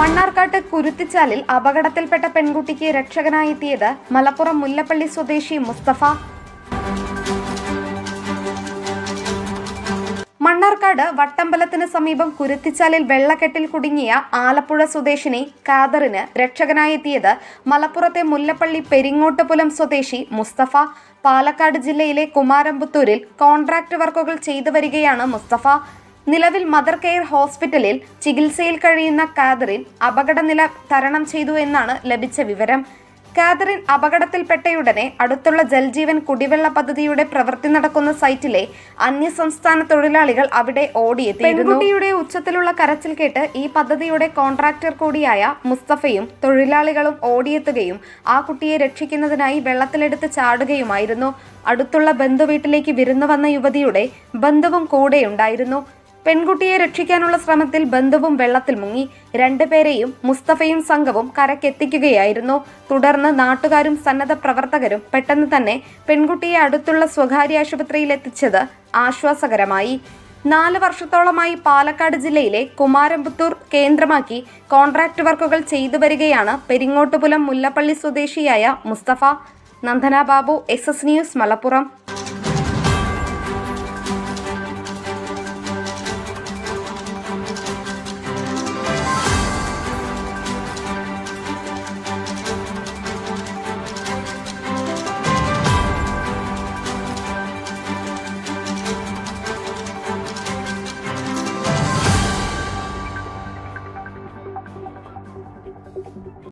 മണ്ണാർക്കാട്ട് കുരുത്തിച്ചാലിൽ അപകടത്തിൽപ്പെട്ട പെൺകുട്ടിക്ക് രക്ഷകനായി എത്തിയത് മലപ്പുറം മുല്ലപ്പള്ളി സ്വദേശി മുസ്തഫ. മണ്ണാർക്കാട് വട്ടമ്പലത്തിന് സമീപം കുരുത്തിച്ചാലിൽ വെള്ളക്കെട്ടിൽ കുടുങ്ങിയ ആലപ്പുഴ സ്വദേശിനി ഖാദറിന് രക്ഷകനായി എത്തിയത് മലപ്പുറത്തെ മുല്ലപ്പള്ളി പെരിങ്ങോട്ടുപുലം സ്വദേശി മുസ്തഫ. പാലക്കാട് ജില്ലയിലെ കുമാരമ്പത്തൂരിൽ കോൺട്രാക്ട് വർക്കുകൾ ചെയ്തു വരികയാണ് മുസ്തഫ. നിലവിൽ മദർ കെയർ ഹോസ്പിറ്റലിൽ ചികിത്സയിൽ കഴിയുന്ന ഖാദറിൻ അപകടനില തരണം ചെയ്തു എന്നാണ് ലഭിച്ച വിവരം. ഖാദറിൻ അപകടത്തിൽപ്പെട്ടയുടനെ അടുത്തുള്ള ജൽജീവൻ കുടിവെള്ള പദ്ധതിയുടെ പ്രവൃത്തി നടക്കുന്ന സൈറ്റിലെ അന്യസംസ്ഥാന തൊഴിലാളികൾ അവിടെ ഓടിയെത്തിയിരുന്നു. പെൺകുട്ടിയുടെ ഉച്ചത്തിലുള്ള കരച്ചിൽ കേട്ട് ഈ പദ്ധതിയുടെ കോൺട്രാക്ടർ കൂടിയായ മുസ്തഫയും തൊഴിലാളികളും ഓടിയെത്തുകയും ആ കുട്ടിയെ രക്ഷിക്കുന്നതിനായി വെള്ളത്തിലെടുത്ത് ചാടുകയുമായിരുന്നു. അടുത്തുള്ള ബന്ധുവീട്ടിലേക്ക് വിരുന്നു വന്ന യുവതിയുടെ ബന്ധുവും കൂടെയുണ്ടായിരുന്നു. പെൺകുട്ടിയെ രക്ഷിക്കാനുള്ള ശ്രമത്തിൽ ബന്ധുവും വെള്ളത്തിൽ മുങ്ങി. രണ്ടുപേരെയും മുസ്തഫയും സംഘവും കരക്കെത്തിക്കുകയായിരുന്നു. തുടർന്ന് നാട്ടുകാരും സന്നദ്ധ പ്രവർത്തകരും പെട്ടെന്ന് തന്നെ പെൺകുട്ടിയെ അടുത്തുള്ള സ്വകാര്യ ആശുപത്രിയിൽ എത്തിച്ചത് ആശ്വാസകരമായി. 4 വർഷത്തോളമായി പാലക്കാട് ജില്ലയിലെ കുമാരമ്പത്തൂർ കേന്ദ്രമാക്കി കോൺട്രാക്ട് വർക്കുകൾ ചെയ്തു വരികയാണ് പെരിങ്ങോട്ടുപുലം മുല്ലപ്പള്ളി സ്വദേശിയായ മുസ്തഫ. Nandana Babu, SS news, Malappuram.